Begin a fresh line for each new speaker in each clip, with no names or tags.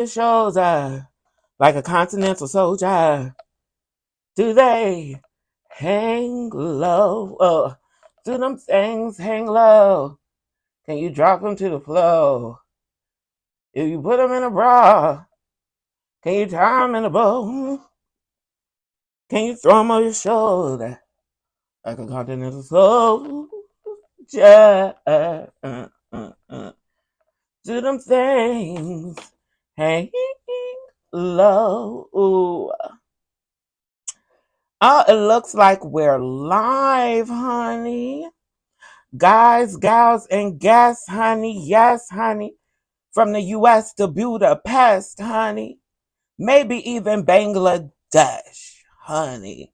Your shoulder like a continental soldier. Do they hang low? Do them things hang low? Can you drop them to the floor? If you put them in a bra, can you tie them in a bow? Can you throw them on your shoulder like a continental soldier? Do them things hang low? Ooh. Oh, it looks like we're live, honey. Guys, gals, and guests, honey. Yes, honey. From the U.S. to Budapest, honey. Maybe even Bangladesh, honey.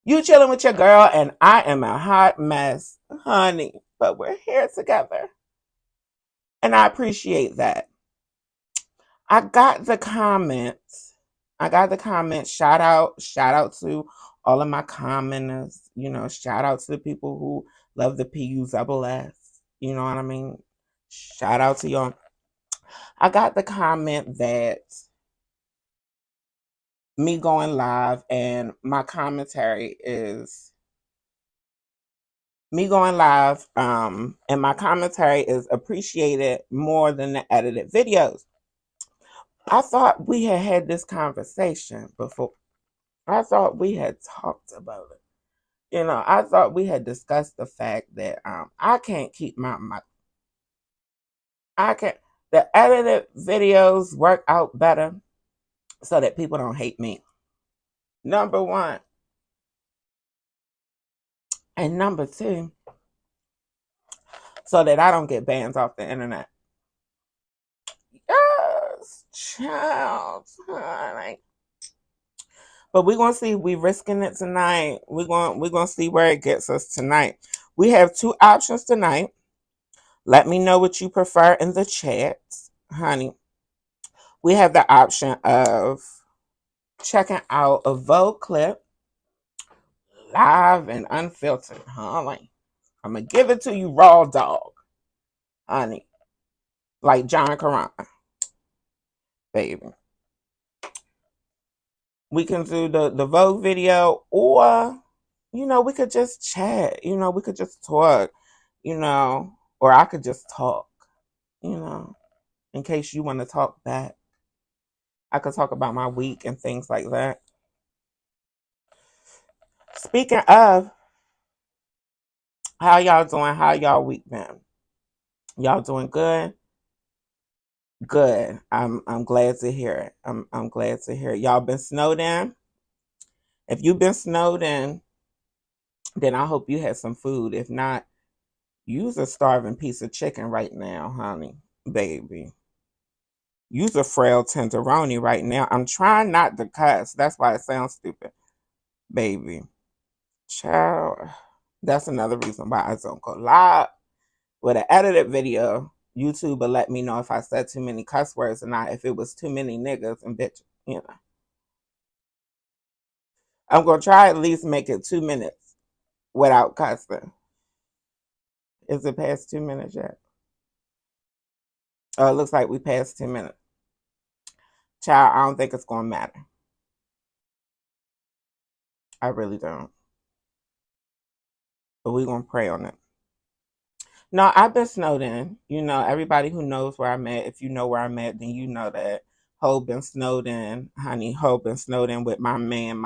You chilling with your girl, and I am a hot mess, honey. But we're here together. And I appreciate that. I got the comments. Shout out to all of my commenters. Shout out to the people who love the PUSS. You know what I mean? Shout out to y'all. I got the comment that me going live and my commentary is me going live, and my commentary is appreciated more than the edited videos. I thought we had this conversation before. I thought we had talked about it. I thought we had discussed the fact that I can't keep the edited videos work out better so that people don't hate me. Number one. And number two, so that I don't get bans off the internet. Yes, child, honey. But we're gonna see. We risking it tonight. We're gonna see where it gets us tonight. We have two options tonight. Let me know what you prefer in the chat, honey. We have the option of checking out a Vogue clip, live and unfiltered, honey. I'm gonna give it to you raw dog, honey, like John Karan, baby. We can do the Vogue video, or we could just chat. We could just talk. Or I could just talk. In case you want to talk back, I could talk about my week and things like that. Speaking of, how y'all doing? How y'all week been? Y'all doing good? Good. I'm glad to hear it. I'm glad to hear it. Y'all been snowed in? If you've been snowed in, then I hope you had some food. If not, you's a starving piece of chicken right now, honey, baby. You's a frail tenderoni right now. I'm trying not to cuss. That's why it sounds stupid, baby. Child, that's another reason why I don't go live with an edited video. YouTube will let me know if I said too many cuss words or not, if it was too many niggas and bitches, I'm going to try at least make it 2 minutes without cussing. Is it past 2 minutes yet? Oh, it looks like we passed 2 minutes. Child, I don't think it's going to matter. I really don't. But we're going to pray on it. No, I've been snowed in. Everybody who knows where I'm at, if you know where I'm at, then you know that Ho been snowed in, honey. Ho been snowed in with my man.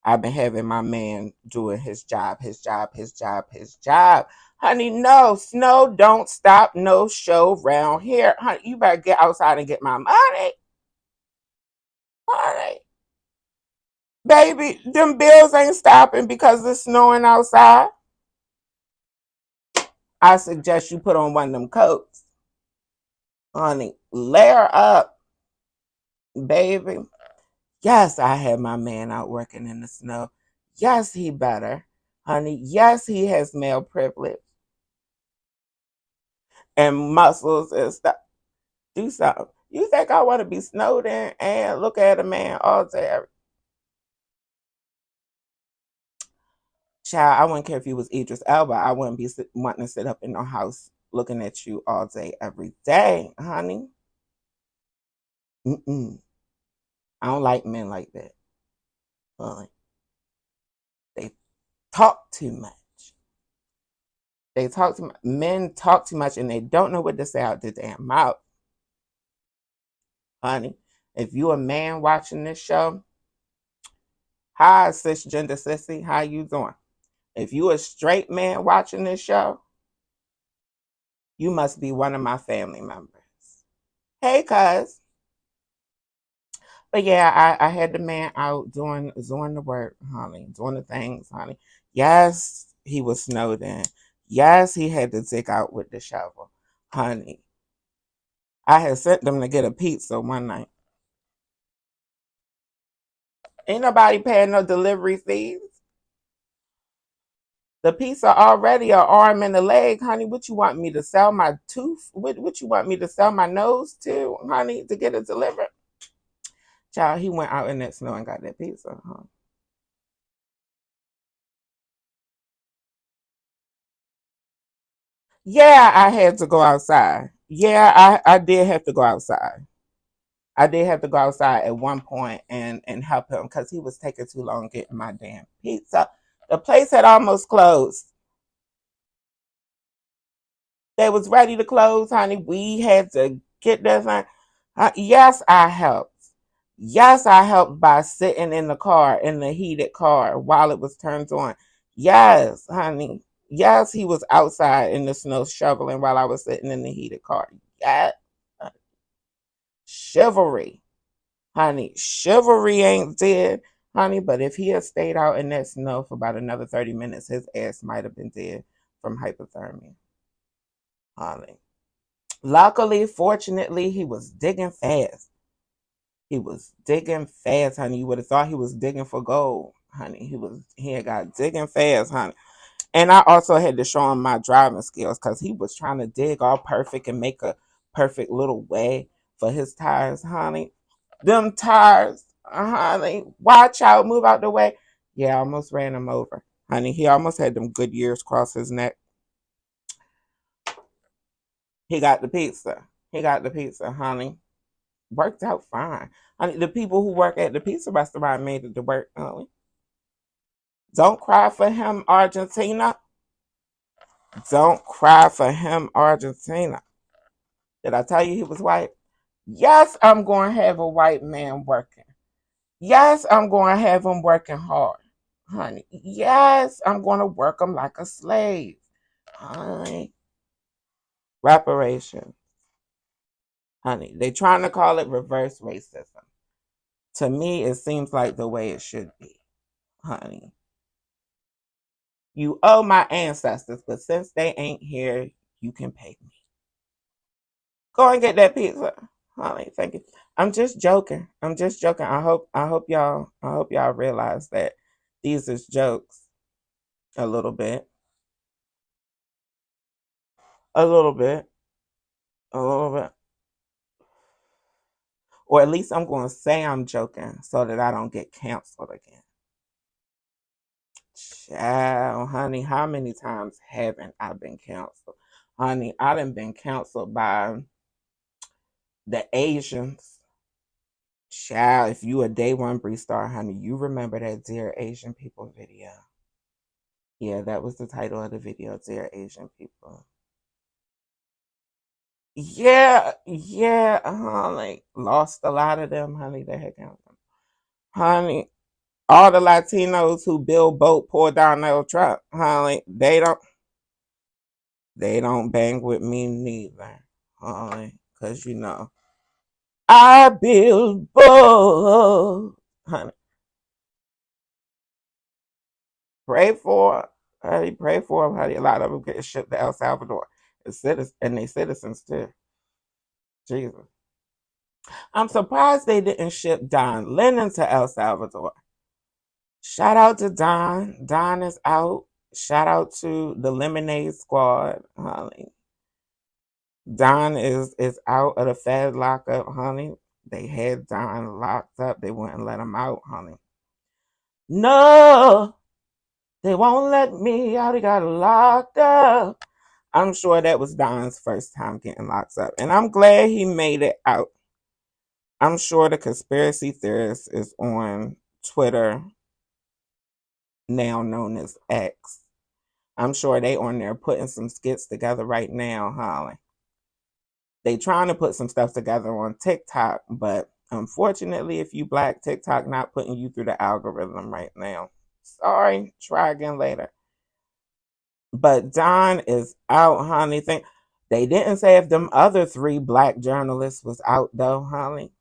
I've been having my man doing his job. Honey, no, snow don't stop no show round here. Honey, you better get outside and get my money. Honey. Baby, them bills ain't stopping because it's snowing outside. I suggest you put on one of them coats. Honey, layer up, baby. Yes, I had my man out working in the snow. Yes, he better. Honey, yes, he has male privilege and muscles and stuff. Do something. You think I want to be snowed in and look at a man all day? Child, I wouldn't care if you was Idris Elba. I wouldn't be wanting to sit up in no house looking at you all day, every day, honey. Mm-mm. I don't like men like that. They talk too much. They talk too much. Men talk too much and they don't know what to say out their damn mouth, honey. If you a man watching this show, hi cisgender sissy, how you doing? If you a straight man watching this show, you must be one of my family members. Hey, cuz. But yeah, I had the man out doing the work, honey, doing the things, honey. Yes, he was snowed in. Yes, he had to dig out with the shovel, honey. I had sent them to get a pizza one night. Ain't nobody paying no delivery fees. The pizza already an arm and a leg, honey. What you want me to sell my tooth? What you want me to sell my nose to, honey, to get it delivered? Child, he went out in that snow and got that pizza, huh? Yeah, I had to go outside. Yeah, I did have to go outside. I did have to go outside at one point and help him because he was taking too long getting my damn pizza. The place had almost closed. They was ready to close, honey. We had to get that thing. Yes, I helped. Yes, I helped by sitting in the car, in the heated car, while it was turned on. Yes, honey. Yes, he was outside in the snow shoveling while I was sitting in the heated car. Yes. Chivalry, honey. Chivalry ain't dead, honey. But if he had stayed out in that snow for about another 30 minutes, his ass might have been dead from hypothermia, honey. Luckily, fortunately, he was digging fast. He was digging fast, honey. You would have thought he was digging for gold, honey. He had got digging fast, honey. And I also had to show him my driving skills because he was trying to dig all perfect and make a perfect little way for his tires, honey. Them tires, honey. Watch out, move out the way. Yeah, I almost ran him over, honey. He almost had them good years cross his neck. He got the pizza. He got the pizza, honey. Worked out fine. Honey, the people who work at the pizza restaurant made it to work, honey. Don't cry for him, Argentina. Don't cry for him, Argentina. Did I tell you he was white? Yes, I'm going to have a white man working. Yes, I'm going to have him working hard, honey. Yes, I'm going to work him like a slave, honey. Reparation, honey. They trying to call it reverse racism. To me, it seems like the way it should be, honey. You owe my ancestors, but since they ain't here, you can pay me. Go and get that pizza, honey. Thank you. I'm just joking. I'm just joking. I hope y'all realize that these is jokes a little bit. A little bit. A little bit. Or at least I'm going to say I'm joking so that I don't get canceled again. Child, honey, how many times haven't I been canceled? Honey, I done been canceled by the Asians. Child, if you a day one Bre Starr, honey, you remember that Dear Asian People video. Yeah, that was the title of the video, Dear Asian People. Yeah, yeah, honey. Lost a lot of them, honey. They had canceled. Honey, all the Latinos who build boat pour down their truck, honey, they don't bang with me neither, honey, cause you know I build boat, honey. Pray for, honey, pray for them, honey. A lot of them get shipped to El Salvador, and they citizens too. Jesus, I'm surprised they didn't ship Don Lennon to El Salvador. Shout out to Don. Don is out. Shout out to the Lemonade Squad, honey. Don is out of the Fed lockup, honey. They had Don locked up. They wouldn't let him out, honey. No, they won't let me out. He got locked up. I'm sure that was Don's first time getting locked up. And I'm glad he made it out. I'm sure the conspiracy theorist is on Twitter, now known as X. I'm sure they on there putting some skits together right now, Holly. They trying to put some stuff together on TikTok, but unfortunately, if you black, TikTok not putting you through the algorithm right now. Sorry, try again later. But Don is out, honey. They didn't say if them other 3 black journalists was out though, honey.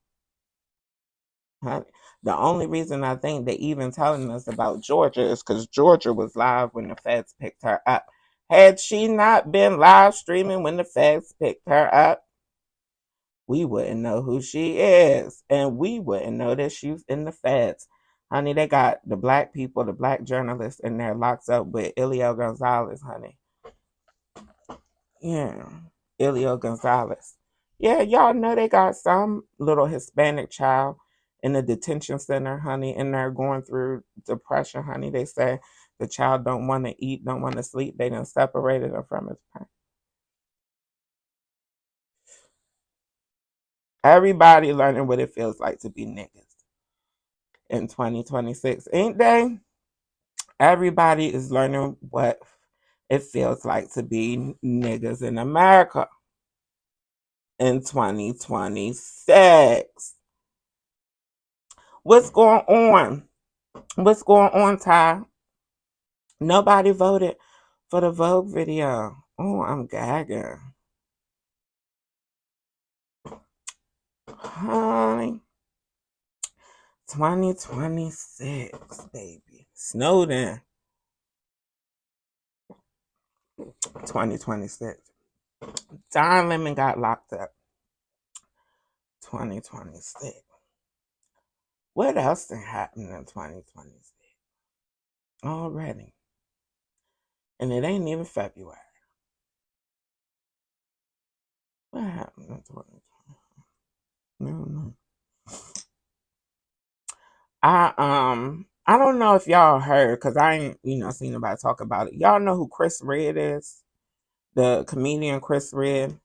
The only reason I think they even telling us about Georgia is because Georgia was live when the feds picked her up. Had she not been live streaming when the feds picked her up, we wouldn't know who she is. And we wouldn't know that she's in the feds. Honey, they got the black people, the black journalists in there locked up with Elio Gonzalez, honey. Yeah, Elio Gonzalez. Yeah, y'all know they got some little Hispanic child in the detention center, honey, in there going through depression, honey. They say the child don't want to eat, don't want to sleep. They done separated him from his parents. Everybody learning what it feels like to be niggas in 2026, ain't they? Everybody is learning what it feels like to be niggas in America in 2026. What's going on? What's going on, Ty? Nobody voted for the Vogue video. Oh, I'm gagging. Honey. 2026, baby. Snowden. 2026. Don Lemon got locked up. 2026. What else did happen in 2026? Already. And it ain't even February. What happened in 2020? No. I don't know if y'all heard, because I ain't seen nobody talk about it. Y'all know who Chris Red is? The comedian Chris Red.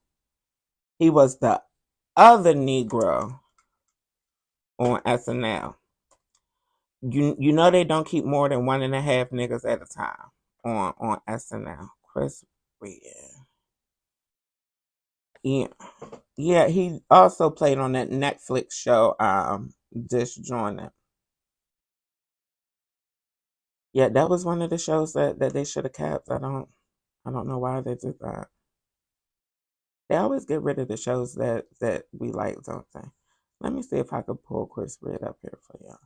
He was the other Negro on SNL. You know they don't keep more than 1.5 niggas at a time on SNL. Chris Red. Yeah, he also played on that Netflix show, Disjointed. Yeah, that was one of the shows that they should have kept. I don't know why they did that. They always get rid of the shows that we like, don't they? Let me see if I could pull Chris Red up here for y'all.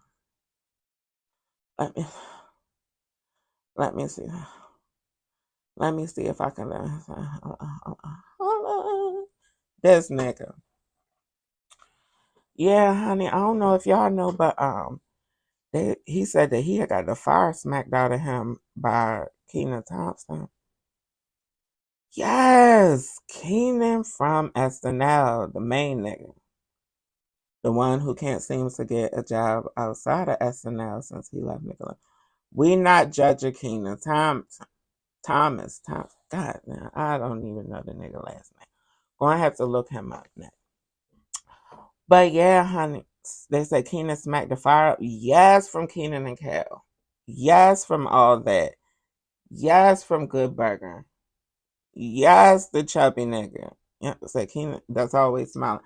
Let me see. Let me see if I can. This nigga. Yeah, honey. I don't know if y'all know, but he said that he had got the fire smacked out of him by Keenan Thompson. Yes, Keenan from SNL, the main nigga. The one who can't seem to get a job outside of SNL since he left Nickelodeon. We not judging Keenan Thomas. God, man, I don't even know the nigga last name. Gonna have to look him up next. But yeah, honey, they say Keenan smacked the fire up. Yes, from Keenan and Kel. Yes, from all that. Yes, from Good Burger. Yes, the chubby nigga. Yeah, said Keenan. That's always smiling.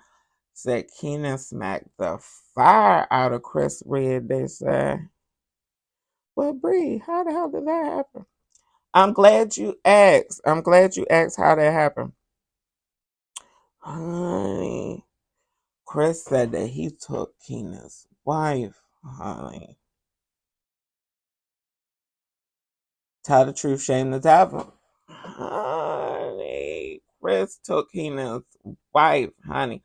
Said Keenan smacked the fire out of Chris Red. They say. Well, Bre, how the hell did that happen? I'm glad you asked. I'm glad you asked how that happened. Honey, Chris said that he took Keenan's wife, honey. Tell the truth, shame the devil. Honey, Chris took Keenan's wife, honey.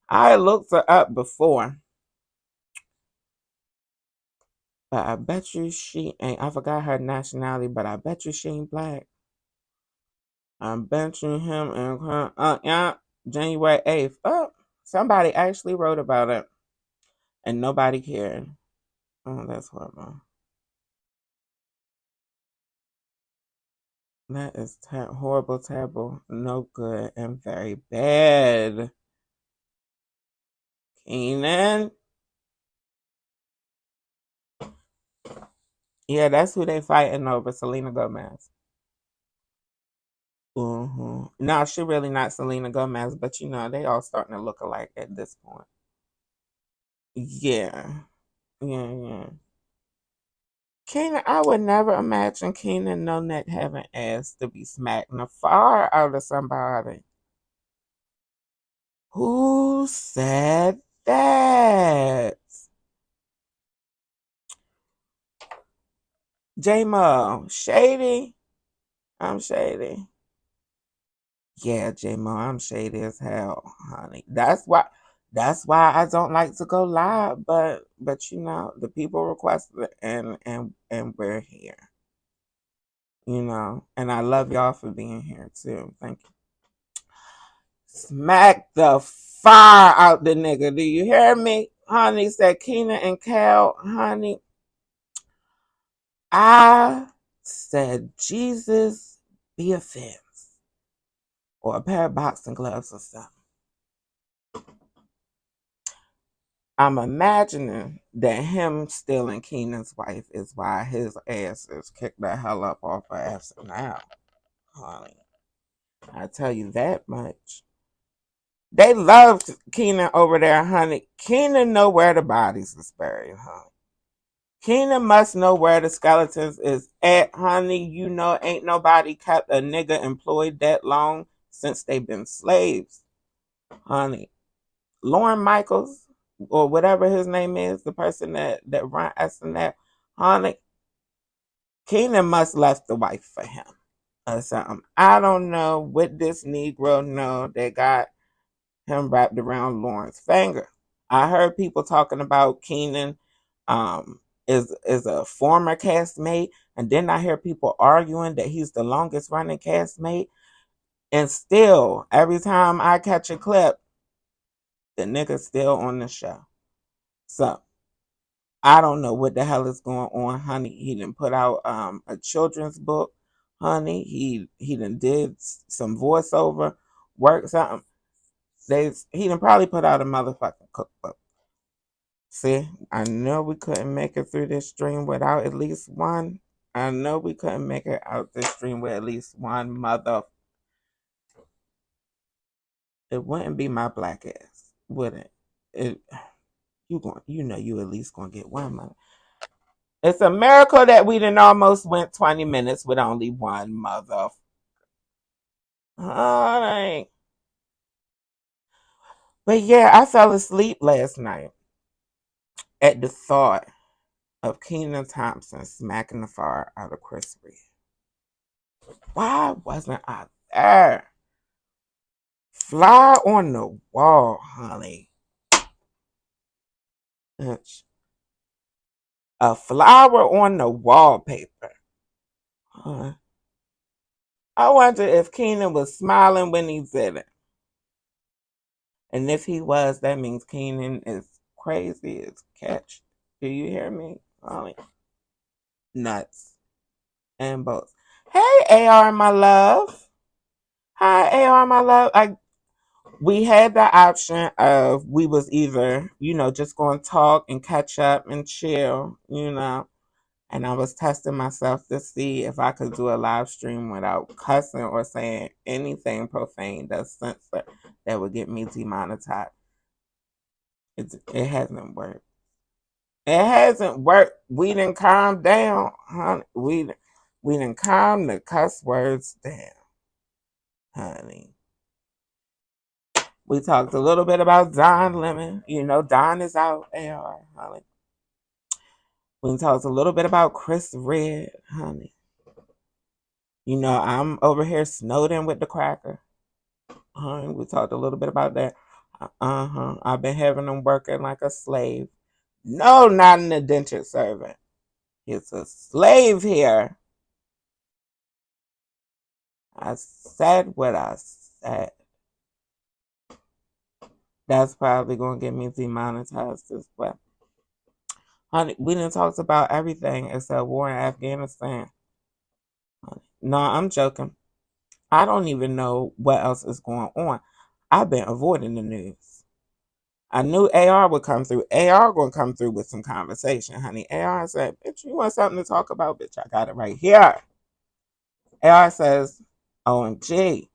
I looked her up before. But I bet you she ain't. I forgot her nationality, but I bet you she ain't black. I bet you him and her. Yeah, January 8th. Oh, somebody actually wrote about it, and nobody cared. Oh, that's horrible. That is horrible, terrible, no good, and very bad. Keenan. Yeah, that's who they fighting over, Selena Gomez. No, she really not Selena Gomez, but they all starting to look alike at this point. Yeah. Yeah, yeah. Keenan, I would never imagine Keenan no neck having ass to be smacking the far out of somebody. Who said that? J-Mo, shady? I'm shady. Yeah, J-Mo, I'm shady as hell, honey. That's why I don't like to go live, but the people requested it and we're here. And I love y'all for being here too. Thank you. Smack the fire out the nigga. Do you hear me? Honey, said Keenan and Cal, honey. I said Jesus be a fence or a pair of boxing gloves or something. I'm imagining that him stealing Keenan's wife is why his ass is kicked the hell up off her ass now, honey. I tell you that much. They loved Keenan over there, honey. Keenan know where the bodies is buried, honey. Keenan must know where the skeletons is at, honey. Ain't nobody kept a nigga employed that long since they been slaves, honey. Lauren Michaels, or whatever his name is, the person that run SNL, honey. Keenan must left the wife for him or something. I don't know what this Negro know that got him wrapped around Lauren's finger. I heard people talking about Keenan is a former castmate, and then I hear people arguing that he's the longest running castmate. And still, every time I catch a clip, the nigga's still on the show. So I don't know what the hell is going on, honey. He done put out a children's book, honey. He done did some voiceover work, something. He done probably put out a motherfucking cookbook. See, I know we couldn't make it through this stream without at least one. I know we couldn't make it out this stream with at least one mother. It wouldn't be my black ass, would it? You at least gonna get one mother. It's a miracle that we done almost went 20 minutes with only one mother. Alright. But yeah, I fell asleep last night at the thought of Keenan Thompson smacking the fire out of Chris Reed. Why wasn't I there? Fly on the wall, honey. A flower on the wallpaper. I wonder if Keenan was smiling when he did it. And if he was, that means Keenan is crazy as catch. Do you hear me? Honey? Nuts. And both. Hey, AR, my love. Hi, AR, my love. We had the option of we was either, just going to talk and catch up and chill, and I was testing myself to see if I could do a live stream without cussing or saying anything profane that's censored that would get me demonetized. It hasn't worked. It hasn't worked. We didn't calm down, honey. We didn't calm the cuss words down, honey. We talked a little bit about Don Lemon. Don is out, AR, honey. We talked a little bit about Chris Red, honey. I'm over here snowed with the cracker. Honey, we talked a little bit about that. I've been having them working like a slave. No, not an indentured servant. It's a slave here. I said what I said. That's probably going to get me demonetized as well. Honey, we didn't talk about everything except war in Afghanistan. Honey, No, I'm joking. I don't even know what else is going on. I've been avoiding the news. I knew AR would come through. AR gonna come through with some conversation, honey. AR said, "Bitch, you want something to talk about? Bitch, I got it right here." AR says, "OMG,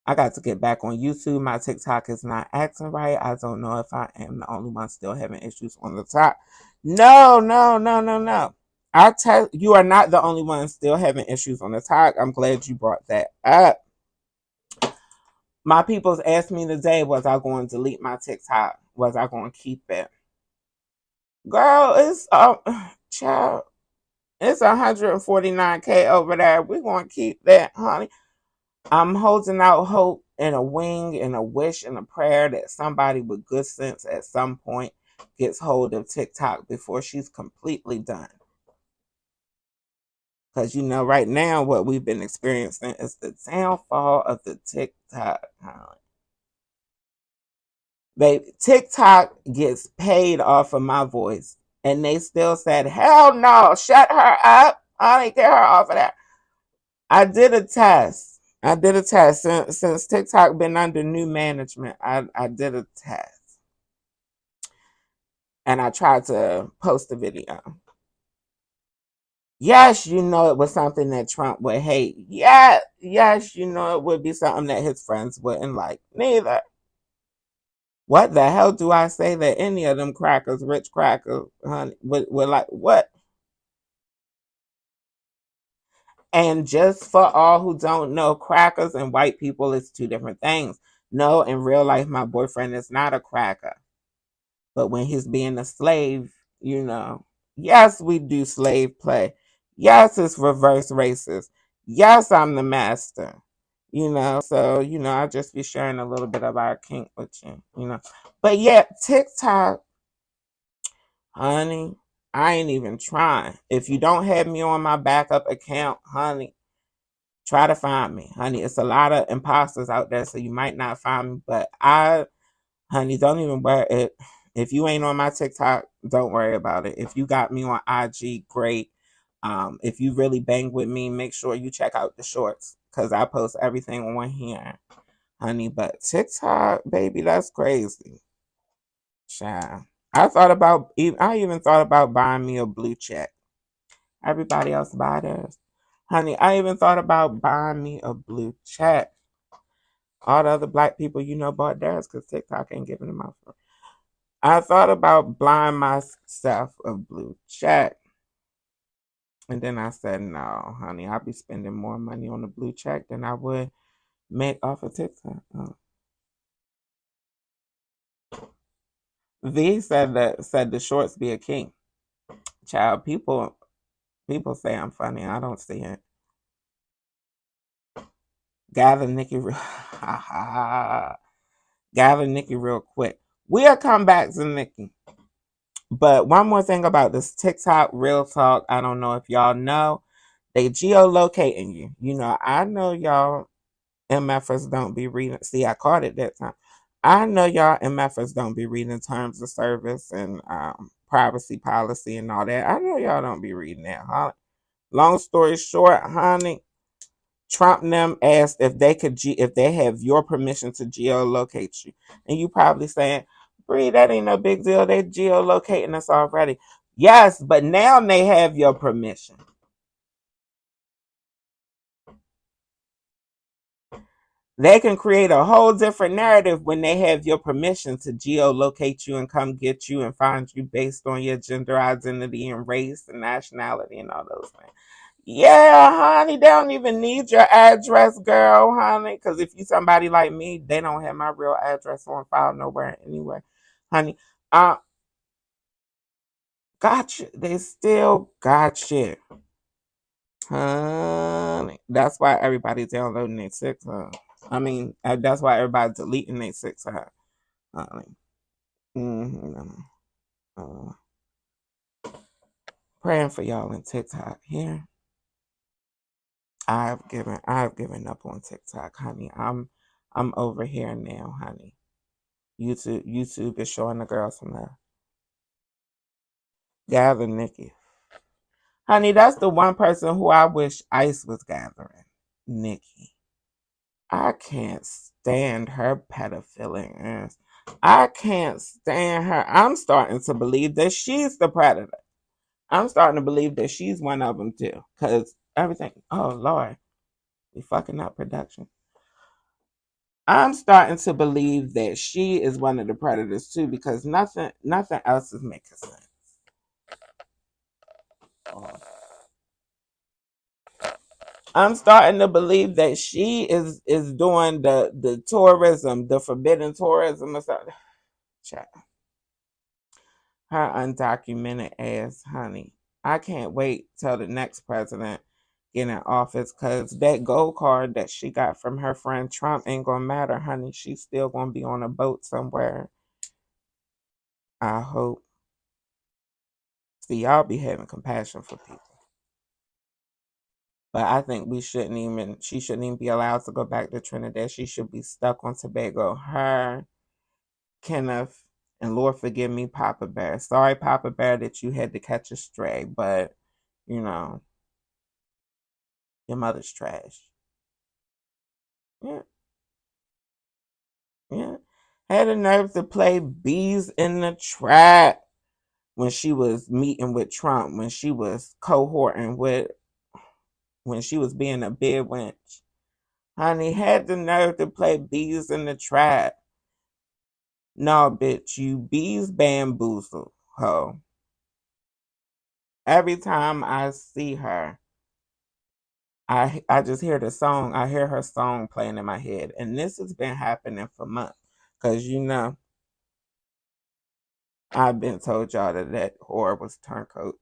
I got to get back on YouTube. My TikTok is not acting right. I don't know if I am the only one still having issues on the top." No, no, no, no, no. I tell you are not the only one still having issues on the top. I'm glad you brought that up. My people's asked me today, was I going to delete my TikTok? Was I going to keep it? Girl, it's child, it's 149K over there. We're going to keep that, honey. I'm holding out hope and a wing and a wish and a prayer that somebody with good sense at some point gets hold of TikTok before she's completely done. Because right now what we've been experiencing is the downfall of the TikTok. TikTok gets paid off of my voice, and they still said, "Hell no, shut her up. I didn't get her off of that." I did a test. Since TikTok been under new management. I did a test, and I tried to post a video. Yes, it was something that Trump would hate. Yeah, yes, it would be something that his friends wouldn't like. Neither. What the hell do I say that any of them crackers, rich crackers, honey, would like? What? And just for all who don't know, crackers and white people is two different things. No, in real life, my boyfriend is not a cracker. But when he's being a slave, yes, we do slave play. Yes, it's reverse racist. Yes, I'm the master. So, I'll just be sharing a little bit of our kink with you. But yeah, TikTok, honey, I ain't even trying. If you don't have me on my backup account, honey, try to find me. Honey, it's a lot of imposters out there, so you might not find me. But honey, don't even worry. If you ain't on my TikTok, don't worry about it. If you got me on IG, great. If you really bang with me, make sure you check out the shorts because I post everything on here, honey. But TikTok, baby, that's crazy. Child. I even thought about buying me a blue check. Everybody else buy theirs. Honey, I even thought about buying me a blue check. All the other black people bought theirs because TikTok ain't giving them out. I thought about buying myself a blue check. And then I said, no, honey, I'll be spending more money on a blue check than I would make off of TikTok. V said the shorts be a king. Child, people say I'm funny. I don't see it. Gather Nicki gather Nicki real quick. We'll come back to Nicki. But one more thing about this TikTok real talk. I don't know if y'all know. They geolocating you. I know y'all MFers don't be reading. See, I caught it that time. I know y'all MFers don't be reading terms of service and privacy policy and all that. I know y'all don't be reading that, huh? Long story short, honey, Trump and them asked if they have your permission to geolocate you, and you probably saying, "Bree, that ain't no big deal. They geolocating us already." Yes, but now they have your permission. They can create a whole different narrative when they have your permission to geolocate you and come get you and find you based on your gender identity and race and nationality and all those things. Yeah, honey, they don't even need your address, girl, honey. Because if you somebody like me, they don't have my real address on file nowhere anyway, honey. Gotcha. They still got you, honey. That's why everybody's downloading their TikTok. I mean, that's why everybody's deleting their TikTok, honey. Mm-hmm. Praying for y'all in TikTok here. I've given up on TikTok, honey. I'm over here now, honey. YouTube is showing the girls some love. Gather Nicki. Honey, that's the one person who I wish ICE was gathering. Nicki. I can't stand her pedophiling ass. I can't stand her. I'm starting to believe that she's the predator. I'm starting to believe that she's one of them too. Because everything, oh Lord, we fucking up production. I'm starting to believe that she is one of the predators too, because nothing else is making sense. I'm starting to believe that she is doing the tourism, the forbidden tourism or something. Chat. Her undocumented ass, honey. I can't wait till the next president get in office, because that gold card that she got from her friend Trump ain't gonna matter, honey. She's still gonna be on a boat somewhere. I hope. See, y'all be having compassion for people. But I think she shouldn't even be allowed to go back to Trinidad. She should be stuck on Tobago. Her, Kenneth, and Lord forgive me, Papa Bear. Sorry, Papa Bear, that you had to catch a stray, but, you know, your mother's trash. Yeah, yeah. Had the nerve to play bees in the trap when she was meeting with Trump, when she was cohorting with, when she was being a bid wench. Honey, had the nerve to play bees in the trap. No, bitch, you bees bamboozled, ho. Every time I see her, I just hear the song. I hear her song playing in my head. And this has been happening for months. Because, you know, I've been told y'all that whore was turncoat.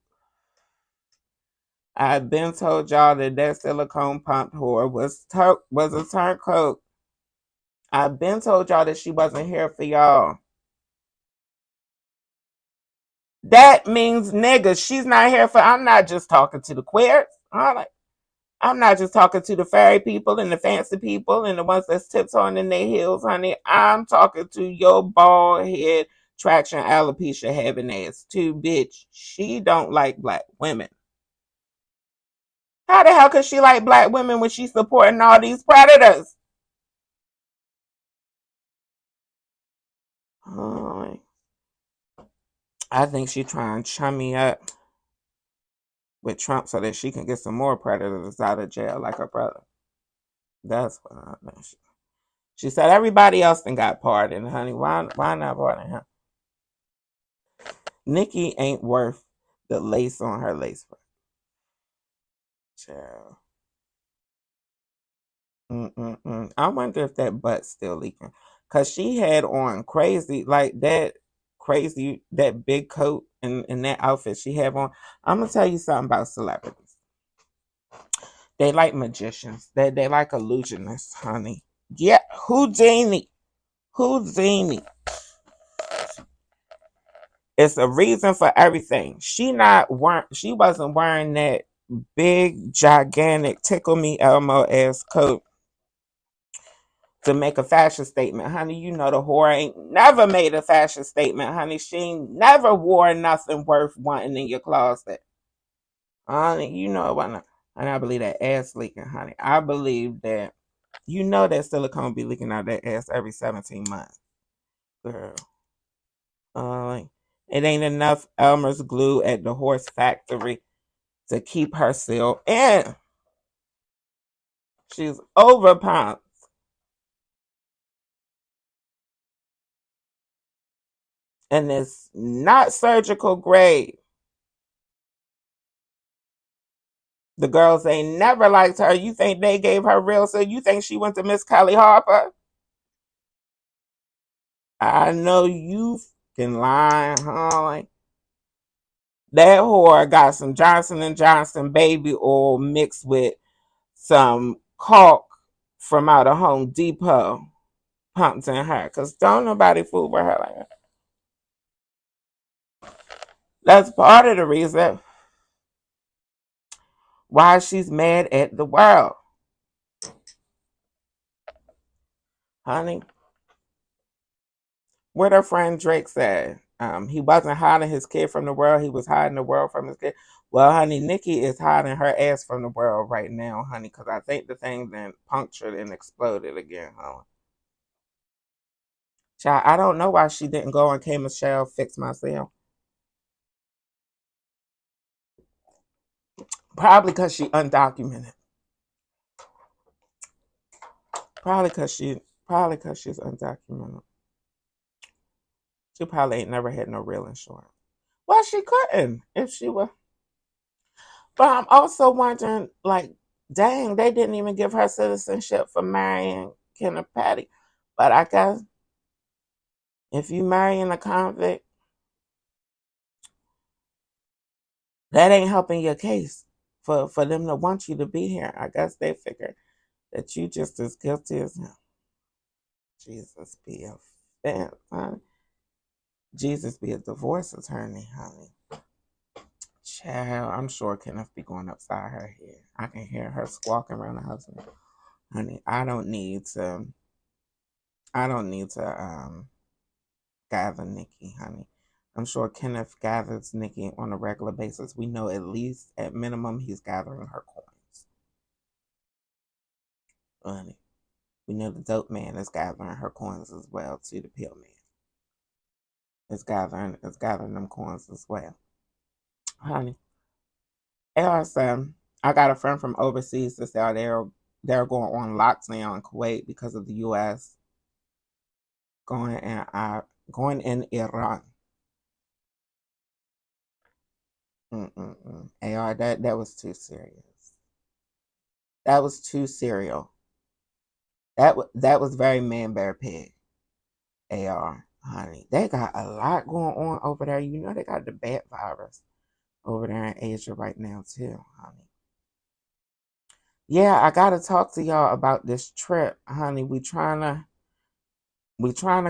I've been told y'all that silicone pump whore was a turncoat. I've been told y'all that she wasn't here for y'all. That means niggas. She's not here for. I'm not just talking to the queers. I'm not just talking to the fairy people and the fancy people and the ones that's tiptoeing in their heels, honey. I'm talking to your bald head traction alopecia having ass too, bitch. She don't like black women. How the hell could she like black women when she's supporting all these predators? Oh, I think she trying to chum me up with Trump so that she can get some more predators out of jail like her brother. That's what I think. She said everybody else done got pardoned, honey. Why not pardon him? Nicki ain't worth the lace on her lace front. Child. I wonder if that butt's still leaking. Cause she had on crazy, like that big coat and that outfit she had on. I'm gonna tell you something about celebrities. They like magicians. They like illusionists, honey. Yeah, Houdini. Houdini. It's a reason for everything. She wasn't wearing that big, gigantic, tickle me Elmo ass coat to make a fashion statement. Honey, you know the whore ain't never made a fashion statement, honey. She ain't never wore nothing worth wanting in your closet. Honey, you know what? And I believe that ass leaking, honey. I believe that you know that silicone be leaking out that ass every 17 months. Girl. It ain't enough Elmer's glue at the horse factory to keep her sealed in. She's overpumped. And it's not surgical grade. The girls ain't never liked her. You think they gave her real? So you think she went to Miss Kelly Harper? I know you can lie, huh? That whore got some Johnson and Johnson baby oil mixed with some caulk from out of Home Depot pumped in her. Cause don't nobody fool with her like that. That's part of the reason why she's mad at the world. Honey, what her friend Drake said. He wasn't hiding his kid from the world. He was hiding the world from his kid. Well, honey, Nicki is hiding her ass from the world right now, honey, because I think the thing then punctured and exploded again, honey. Child, I don't know why she didn't go on K Michelle Fix Myself. Probably because she undocumented. Probably because she's undocumented. She probably ain't never had no real insurance. Well, she couldn't if she were. But I'm also wondering, like, dang, they didn't even give her citizenship for marrying Kenneth Patty. But I guess if you marrying a convict, that ain't helping your case for them to want you to be here. I guess they figure that you just as guilty as him. Jesus be a fan, honey. Jesus be a divorce attorney, honey. Child, I'm sure Kenneth be going upside her head. I can hear her squawking around the house. Honey, I don't need to gather Nicki, honey. I'm sure Kenneth gathers Nicki on a regular basis. We know at least at minimum he's gathering her coins. Honey. We know the dope man is gathering her coins as well too, the pill man. It's gathering them coins as well. Honey. Also, I got a friend from overseas that said they're going on lockdown in Kuwait because of the US going in Iran. AR, that was too serious. That was too serial. That was very man bear pig. AR, honey, they got a lot going on over there. You know they got the bat virus over there in Asia right now too, honey. Yeah, I gotta talk to y'all about this trip, honey. We trying to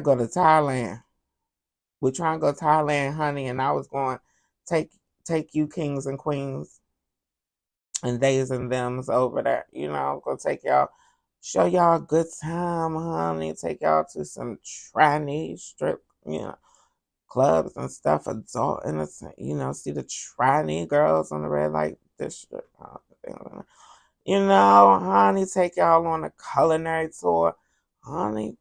go to Thailand. We trying to go to Thailand, honey, and I was going to take you kings and queens and theys and thems over there. You know, go take y'all, show y'all a good time, honey. Take y'all to some tranny strip, clubs and stuff, adult innocent, see the tranny girls on the red light district. Honey, take y'all on a culinary tour, honey.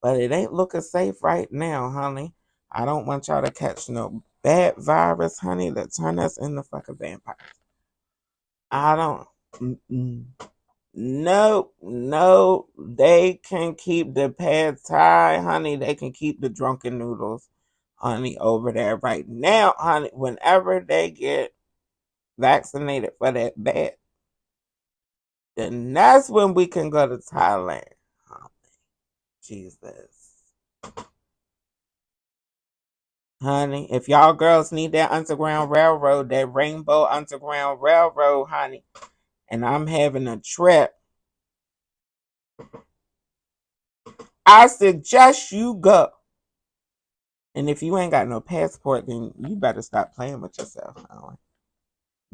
But it ain't looking safe right now, honey. I don't want y'all to catch no bad virus, honey, that turn us into fucking vampires. I don't. No, they can keep the pad thai, honey. They can keep the drunken noodles, honey, over there right now, honey. Whenever they get vaccinated for that bad, then that's when we can go to Thailand, honey. Jesus. Honey, if y'all girls need that Underground Railroad, that Rainbow Underground Railroad, honey, and I'm having a trip, I suggest you go. And if you ain't got no passport, then you better stop playing with yourself, honey.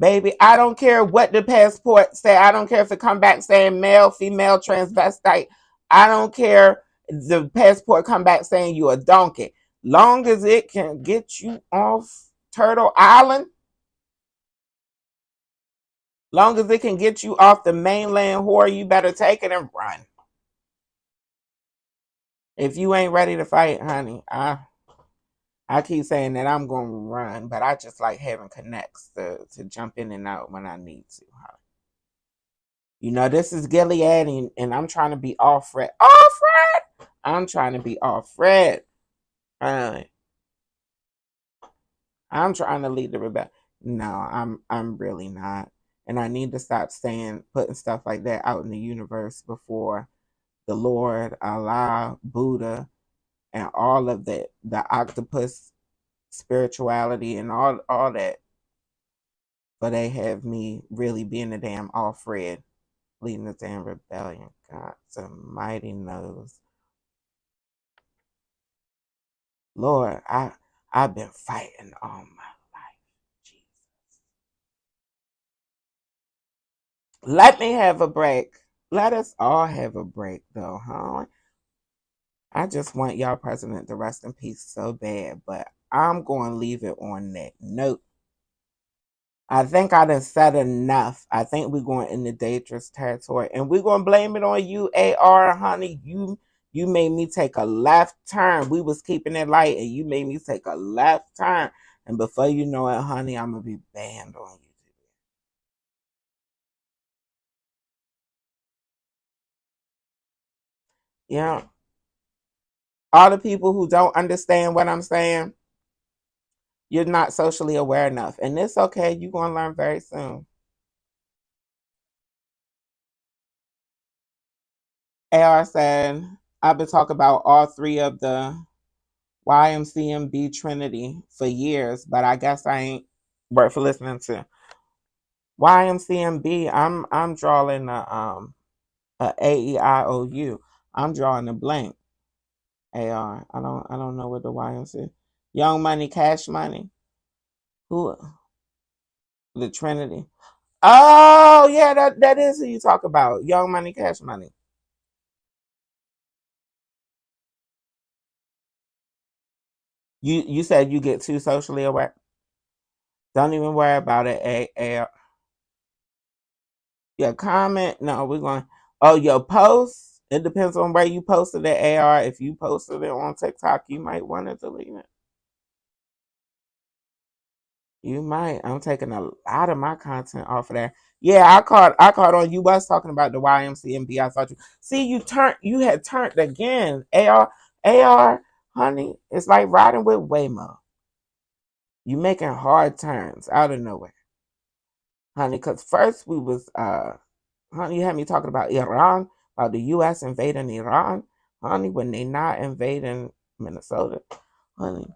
Baby, I don't care what the passport say. I don't care if it come back saying male, female, transvestite. I don't care if the passport come back saying you a donkey. Long as it can get you off Turtle Island, long as it can get you off the mainland whore, you better take it and run. If you ain't ready to fight, honey, I keep saying that I'm going to run, but I just like having connects to jump in and out when I need to, honey. This is Gilead, and I'm trying to be all Fred. All Fred? I'm trying to be all Fred. Honey. I'm trying to lead the rebellion. No, I'm really not. And I need to stop putting stuff like that out in the universe before the Lord, Allah, Buddha, and all of that, the octopus spirituality and all that. But they have me really being a damn Alfred, leading the damn rebellion. God almighty knows. Lord, I've been fighting all my life. Jesus. Let me have a break. Let us all have a break, though, huh? I just want y'all president to rest in peace so bad, but I'm going to leave it on that note. I think I done said enough. I think we're going in the dangerous territory, and we're going to blame it on you, AR, honey. You made me take a left turn. We was keeping it light, and you made me take a left turn. And before you know it, honey, I'm going to be banned on you. Yeah. All the people who don't understand what I'm saying, you're not socially aware enough. And it's okay. You're going to learn very soon. AR said, I've been talking about all three of the YMCMB Trinity for years, but I guess I ain't worth for listening to. YMCMB, I'm drawing a AEIOU. I'm drawing a blank. AR. I don't know what the YMCA. Young Money, Cash Money. Who the Trinity. Oh yeah, that is who you talk about. Young Money, Cash Money. You said you get too socially aware. Don't even worry about it. Your comment. No, we're going. Oh, your post. It depends on where you posted it. AR. If you posted it on TikTok, you might want to delete it. You might. I'm taking a lot of my content off of there. Yeah, I caught on you was talking about the YMCMB. I thought you see you had turned again. AR, honey, it's like riding with Waymo. You making hard turns out of nowhere. Honey, cause first we was honey, you had me talking about Iran, about the US invading Iran, honey, when they not invading Minnesota, honey.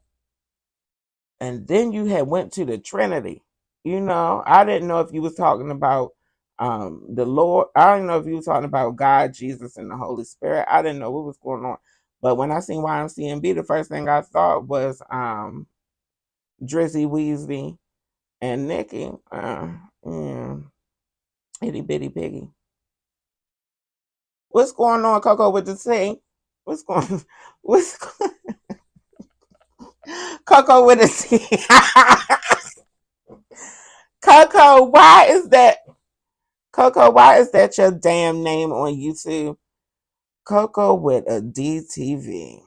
And then you had went to the Trinity. I didn't know if you was talking about the Lord. I didn't know if you was talking about God, Jesus, and the Holy Spirit. I didn't know what was going on. But when I seen YMCMB, the first thing I thought was Drizzy Weezy and Nicki. Yeah, itty bitty piggy. What's going on, Coco with the T? What's going what's Coco with the T? Coco, why is that Coco, why is that your damn name on YouTube? Coco with a DTV.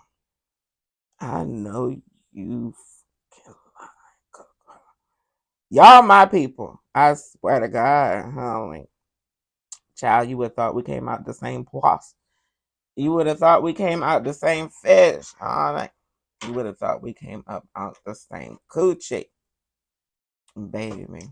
I know you fucking lie, Coco. Y'all my people. I swear to God, honey. Child, you would have thought we came out the same poise. You would have thought we came out the same fish, honey. You would have thought we came up out the same coochie. Baby.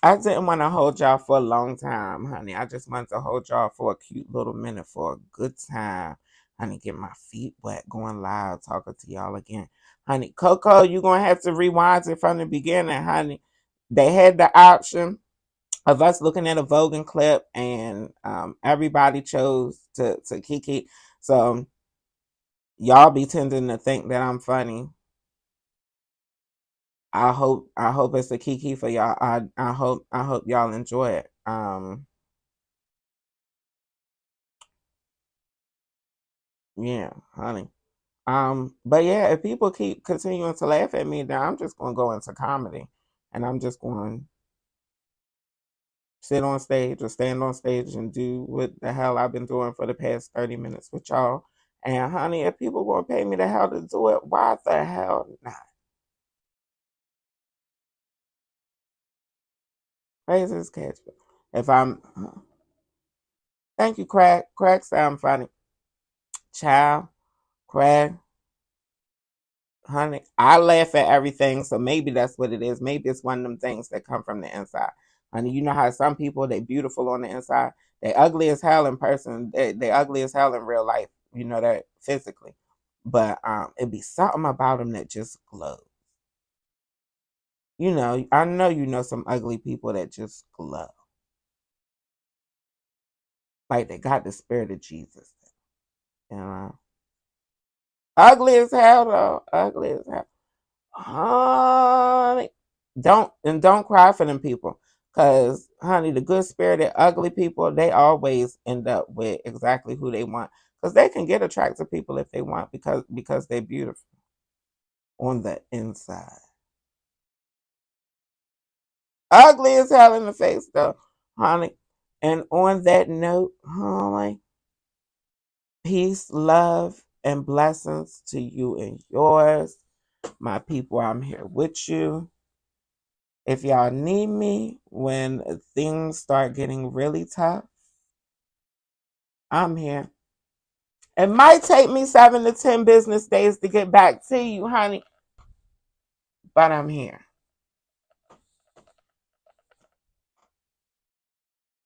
I didn't want to hold y'all for a long time, honey. I just wanted to hold y'all for a cute little minute for a good time. Honey, get my feet wet, going live, talking to y'all again. Honey, Coco, you're going to have to rewind it from the beginning, honey. They had the option of us looking at a Vogan clip, and everybody chose to Kiki. So y'all be tending to think that I'm funny. I hope it's a Kiki for y'all. I hope y'all enjoy it. Yeah, honey. But yeah, if people keep continuing to laugh at me, then I'm just gonna go into comedy, and I'm just going to sit on stage or stand on stage and do what the hell I've been doing for the past 30 minutes with y'all. And honey, if people gonna pay me the hell to do it, why the hell not? Raises catch. If I'm, thank you, Crack. Crack sound funny. Child, Crack. Honey, I laugh at everything, so maybe that's what it is. Maybe it's one of them things that come from the inside. Honey, you know how some people they beautiful on the inside, they ugly as hell in person, they ugly as hell in real life. You know that physically, but it be something about them that just glows. I know you know some ugly people that just glow, like they got the spirit of Jesus. You know, ugly as hell though, ugly as hell. Honey, don't cry for them people, cause honey, the good spirited ugly people they always end up with exactly who they want, cause they can get attractive people if they want because they're beautiful. on the inside. Ugly as hell in the face, though, honey. And on that note, honey, peace, love, and blessings to you and yours. My people, I'm here with you. If y'all need me when things start getting really tough, I'm here. It might take me 7 to 10 business days to get back to you, honey, but I'm here.